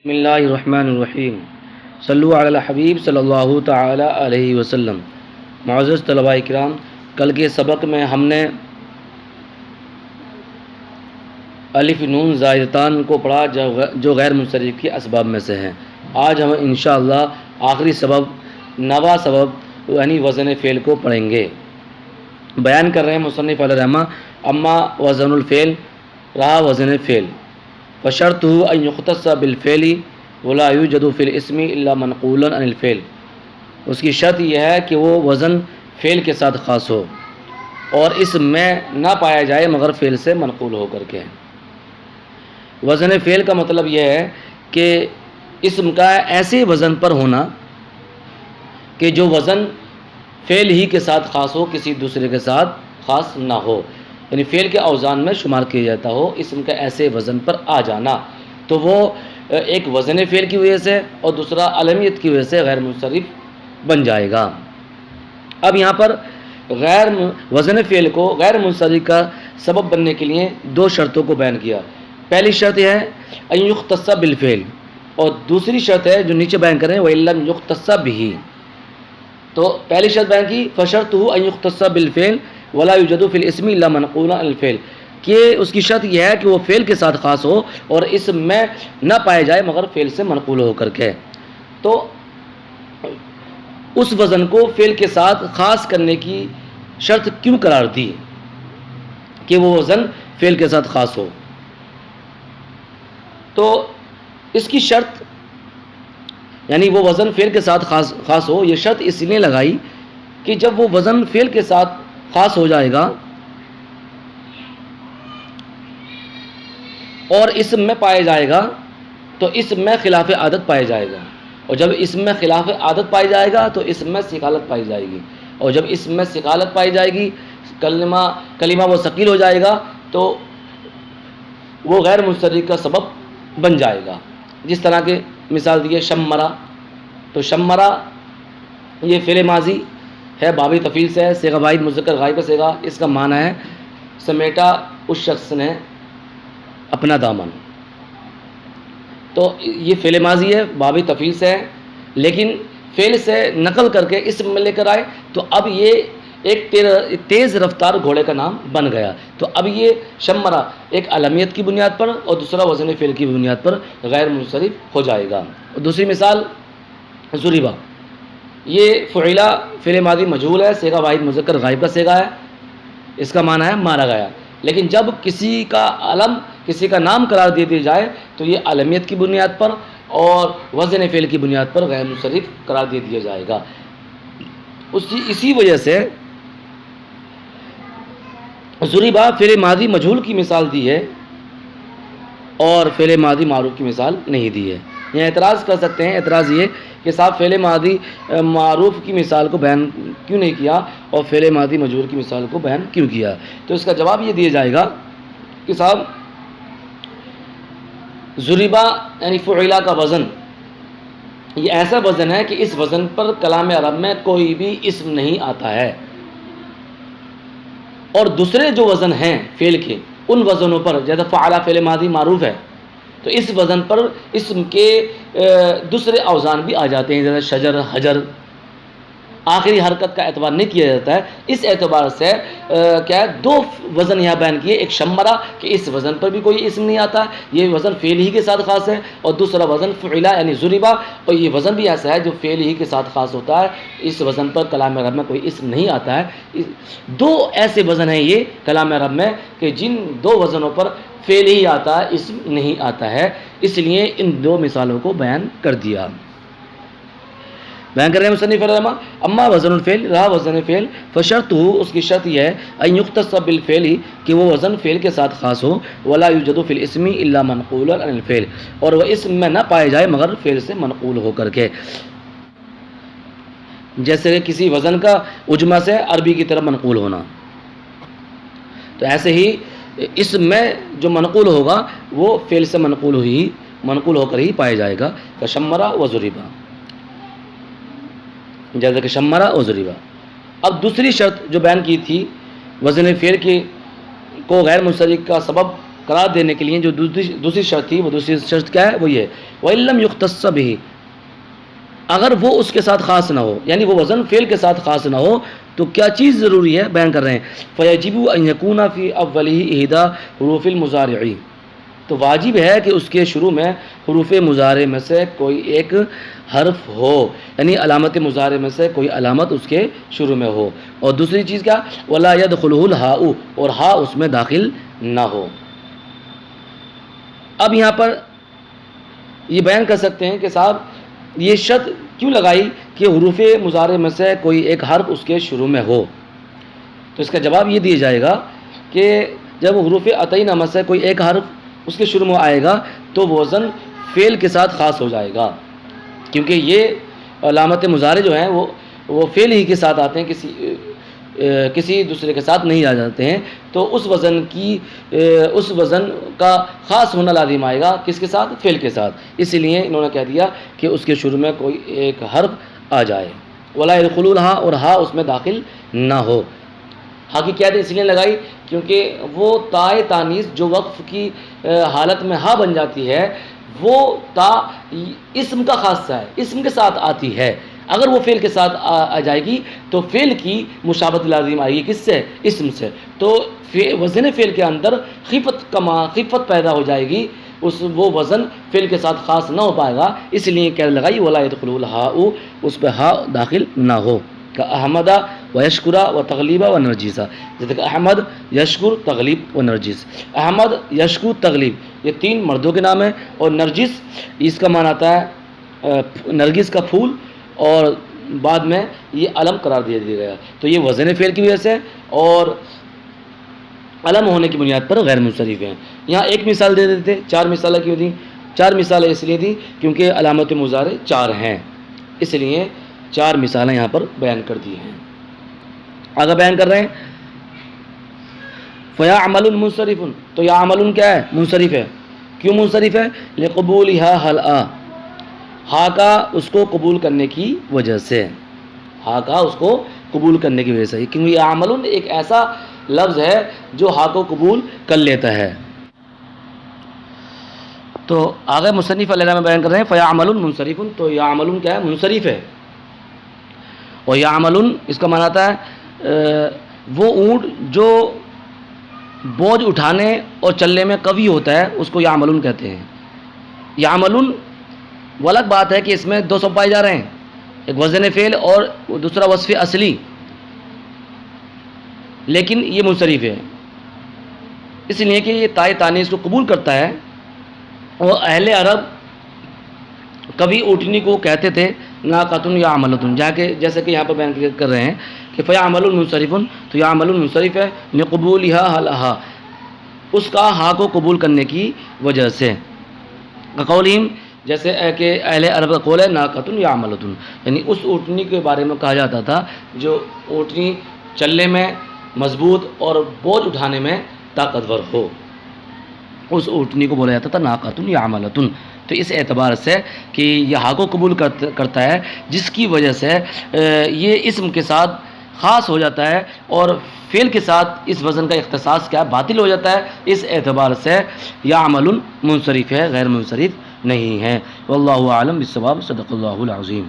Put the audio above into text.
بسم اللہ الرحمن الرحیم صلو علی الحبیب صلی اللہ تعالی علیہ وسلم۔ معزز طلباء کرام، کل کے سبق میں ہم نے الف نون زائدتان کو پڑھا جو غیر منصرف کے اسباب میں سے ہیں۔ آج ہم انشاءاللہ آخری سبب نوا سبب یعنی وزن فعل کو پڑھیں گے۔ بیان کر رہے ہیں مصنف علیہ رحمہ، اما وزن الفعل، رہا وزن فعل، فشرطه ان يختص بالفعل ولا يوجد في الاسم الا منقولا عن الفعل۔ اس کی شرط یہ ہے کہ وہ وزن فعل کے ساتھ خاص ہو اور اسم میں نہ پایا جائے مگر فعل سے منقول ہو کر کے۔ وزن فعل کا مطلب یہ ہے کہ اسم کا ایسے وزن پر ہونا کہ جو وزن فعل ہی کے ساتھ خاص ہو، کسی دوسرے کے ساتھ خاص نہ ہو، یعنی فعل کے اوزان میں شمار کیا جاتا ہو، اسم کا ایسے وزن پر آ جانا، تو وہ ایک وزن فعل کی وجہ سے اور دوسرا علمیت کی وجہ سے غیر منصرف بن جائے گا۔ اب یہاں پر وزن فعل کو غیر منصرف کا سبب بننے کے لیے دو شرطوں کو بیان کیا۔ پہلی شرط یہ ہے ان یختص بالفعل، اور دوسری شرط ہے جو نیچے بیان کریں وَإِن لَّمْ يُخْتَصَّ بِهِ۔ تو پہلی شرط بیان کی فشرطه ان یختص بالفعل ولا یوجد فی الاسم الا منقولا عن الفعل، کہ اس کی شرط یہ ہے کہ وہ فعل کے ساتھ خاص ہو اور اسم میں نہ پائے جائے مگر فعل سے منقول ہو کر کے۔ تو اس وزن کو فعل کے ساتھ خاص کرنے کی شرط کیوں قرار دی کہ وہ وزن فعل کے ساتھ خاص ہو؟ تو اس کی شرط یعنی وہ وزن فعل کے ساتھ خاص ہو، یہ شرط اس لیے لگائی کہ جب وہ وزن فعل کے ساتھ خاص ہو جائے گا اور اسم میں پائے جائے گا تو اسم میں خلاف عادت پائے جائے گا، اور جب اسم میں خلاف عادت پائی جائے گا تو اسم میں ثقالت پائی جائے گی، اور جب اسم میں ثقالت پائی جائے گی کلمہ وہ ثقیل ہو جائے گا تو وہ غیر منصرف کا سبب بن جائے گا۔ جس طرح کے مثال دیے شمرا، تو شمرا یہ فعل ماضی ہے، باب تفعیل سے ہے، صیغہ واحد مذکر غائب کا صیغہ، اس کا معنی ہے سمیٹا اس شخص نے اپنا دامن۔ تو یہ فعل ماضی ہے، باب تفعیل سے ہے، لیکن فعل سے نقل کر کے اسم میں لے کر آئے تو اب یہ ایک تیز رفتار گھوڑے کا نام بن گیا۔ تو اب یہ شمرا ایک علمیت کی بنیاد پر اور دوسرا وزن فعل کی بنیاد پر غیر منصرف ہو جائے گا۔ اور دوسری مثال ضریبہ، یہ فعیلہ فعل ماضی مجہول ہے، صیغہ واحد مذکر غائب کا صیغہ ہے، اس کا معنی ہے مارا گیا، لیکن جب کسی کا علم کسی کا نام قرار دے دی جائے تو یہ علمیت کی بنیاد پر اور وزن فعل کی بنیاد پر غیر منصرف قرار دے دیا جائے گا۔ اسی وجہ سے ضریبہ فعل ماضی مجہول کی مثال دی ہے اور فعل ماضی معروف کی مثال نہیں دی ہے۔ یہاں اعتراض کر سکتے ہیں، اعتراض یہ کہ صاحب فعل ماضی معروف کی مثال کو بیان کیوں نہیں کیا اور فعل ماضی مجہول کی مثال کو بیان کیوں کیا؟ تو اس کا جواب یہ دیا جائے گا کہ صاحب ضریبہ یعنی فعیلہ کا وزن یہ ایسا وزن ہے کہ اس وزن پر کلام عرب میں کوئی بھی اسم نہیں آتا ہے، اور دوسرے جو وزن ہیں فعل کے ان وزنوں پر جیسے فعل فعل ماضی معروف ہے تو اس وزن پر اسم کے دوسرے اوزان بھی آ جاتے ہیں، جیسے شجر، حجر، آخری حرکت کا اعتبار نہیں کیا جاتا ہے۔ اس اعتبار سے کیا ہے دو وزن یہاں بیان کیے، ایک شمرا کہ اس وزن پر بھی کوئی اسم نہیں آتا، یہ وزن فعل ہی کے ساتھ خاص ہے، اور دوسرا وزن فعیلہ یعنی ضریبہ، اور یہ وزن بھی ایسا ہے جو فعل ہی کے ساتھ خاص ہوتا ہے، اس وزن پر کلام عرب میں کوئی اسم نہیں آتا ہے۔ دو ایسے وزن ہیں یہ کلام عرب میں کہ جن دو وزنوں پر فعل ہی آتا ہے، اسم نہیں آتا ہے، اس لیے ان دو مثالوں کو بیان کر دیا۔ بیان کر رہے ہیں مصنف رحمہ اما وزن الفعل رہا وزن فعل فشرط ہو اس کی شرط یہ ہے ان یختص بالفعل کہ وہ وزن فعل کے ساتھ خاص ہو ولا یوجد فی الاسم الا منقولا عن الفعل اور وہ اسم میں نہ پائے جائے مگر فعل سے منقول ہو کر کے، جیسے کسی وزن کا عجمہ سے عربی کی طرف منقول ہونا، تو ایسے ہی اسم میں جو منقول ہوگا وہ فعل سے منقول ہو کر ہی پایا جائے گا، کشمرہ و ضربہ، جیسے کہ شمرہ و ضربہ۔ اب دوسری شرط جو بیان کی تھی وزن فعل کو غیر منصرف کا سبب قرار دینے کے لیے جو دوسری شرط تھی، وہ دوسری شرط کیا ہے؟ وہ یہ وَإِن لَمْ يُخْتَصَّ بِهِ، اگر وہ اس کے ساتھ خاص نہ ہو، یعنی وہ وزن فعل کے ساتھ خاص نہ ہو تو کیا چیز ضروری ہے؟ بیان کر رہے ہیں فَيَجِبُ أَن يَكُونَ فِي أَوَّلِهِ إِحْدَى حُرُوفِ الْمُضَارِعِ، تو واجب ہے کہ اس کے شروع میں حروف مضارع میں سے کوئی ایک حرف ہو، یعنی علامت مضارع میں سے کوئی علامت اس کے شروع میں ہو، اور دوسری چیز کیا؟ وَلَا يَدْخُلُهُ الْهَاءُ، اور ہا اس میں داخل نہ ہو۔ اب یہاں پر یہ بیان کر سکتے ہیں کہ صاحب یہ شرط کیوں لگائی کہ حروف مضارع میں سے کوئی ایک حرف اس کے شروع میں ہو؟ تو اس کا جواب یہ دیا جائے گا کہ جب حروف عطینہ میں سے کوئی ایک حرف اس کے شروع میں آئے گا تو وزن فعل کے ساتھ خاص ہو جائے گا، کیونکہ یہ علامت مضارع جو ہیں وہ فعل ہی کے ساتھ آتے ہیں، کسی دوسرے کے ساتھ نہیں آ جاتے ہیں، تو اس وزن کا خاص ہونا لازم آئے گا کس کے ساتھ؟ فعل کے ساتھ، اسی لیے انہوں نے کہہ دیا کہ اس کے شروع میں کوئی ایک حرف آ جائے، ولا يدخلوا الہاء، اور ہا اس میں داخل نہ ہو۔ ہا کی قید اس لیے لگائی کیونکہ وہ تائے تانیث جو وقف کی حالت میں ہا بن جاتی ہے وہ تا اسم کا خاصہ ہے، اسم کے ساتھ آتی ہے، اگر وہ فعل کے ساتھ آ جائے گی تو فعل کی مشابہت لازم آئے گی کس سے؟ اسم سے، تو وزن فعل کے اندر خفت پیدا ہو جائے گی، وہ وزن فعل کے ساتھ خاص نہ ہو پائے گا، اس لیے قید لگائی ولا يدخلوا الہاء، اس پہ ہا داخل نہ ہو، کہ احمدہ و یشکرہ و تغلیبہ و نرجیسہ، جیسے کہ احمد، یشکر، تغلیب و نرجس۔ احمد، یشکر، تغلیب یہ تین مردوں کے نام ہیں، اور نرجس اس کا معنی آتا ہے نرگس کا پھول، اور بعد میں یہ علم قرار دیا گیا، تو یہ وزن فعل کی وجہ سے اور علم ہونے کی بنیاد پر غیر منصرف ہیں۔ یہاں ایک مثال دے دیتے، چار مثالیں کیوں دیں؟ چار مثالیں اس لیے دیں کیونکہ علامت مضارع چار ہیں، اس لیے چار مثالیں یہاں پر بیان کر دی ہیں۔ آگے بیان کر رہے ہیں فَيَعْمَلٌ مُنصَرِفٌ، تو یا عمل کیا ہے؟ منصرف ہے۔ کیوں منصرف ہے؟ لِقُبُولِهَا حَلْآ، ہا کا اس کو قبول کرنے کی وجہ سے، ہا کا اس کو قبول کرنے کی وجہ سے، کیونکہ یہ عمل ایک ایسا لفظ ہے جو ہا کو قبول کر لیتا ہے۔ تو آگے مصنف علیہ الرحمہ بیان کر رہے ہیں فَيَعْمَلٌ مُنصَرِفٌ، تو یا عمل کیا ہے؟ منصرف ہے، اور یا عمل اس کا معنی آتا ہے وہ اونٹ جو بوجھ اٹھانے اور چلنے میں قوی ہوتا ہے اس کو یا عمل کہتے ہیں۔ یا عمل وہ الگ بات ہے کہ اس میں دو سب پائے جا رہے ہیں، ایک وزن فعل اور دوسرا وصف اصلی، لیکن یہ منصرف ہے اس لیے کہ یہ تائے تانیث کو قبول کرتا ہے، اور اہل عرب کبھی اونٹنی کو کہتے تھے ناقۃ یا عملۃ، جیسے کہ یہاں پر بیان کر رہے ہیں کہ فَيَعْمَلٌ مُنصَرِفٌ، تو یا عمل منصرف ہے لِقُبُولِهَا حَلْآ، اس کا ہا کو قبول کرنے کی وجہ سے، قولہم جیسے کہ اہل عرب کا قول ہے ناقۃ یا عملۃ، یعنی اس اونٹنی کے بارے میں کہا جاتا تھا جو اونٹنی چلنے میں مضبوط اور بوجھ اٹھانے میں طاقتور ہو، اس اونٹنی کو بولا جاتا تھا ناقۃ یا عملۃ۔ تو اس اعتبار سے کہ یہ ہا کو قبول کرتا ہے جس کی وجہ سے یہ اسم کے ساتھ خاص ہو جاتا ہے اور فعل کے ساتھ اس وزن کا اختصاص کیا باطل ہو جاتا ہے، اس اعتبار سے یا عمل منصرف ہے، غیر منصرف نہیں ہے۔ واللہ اعلم بالصواب، صدق اللہ العظیم۔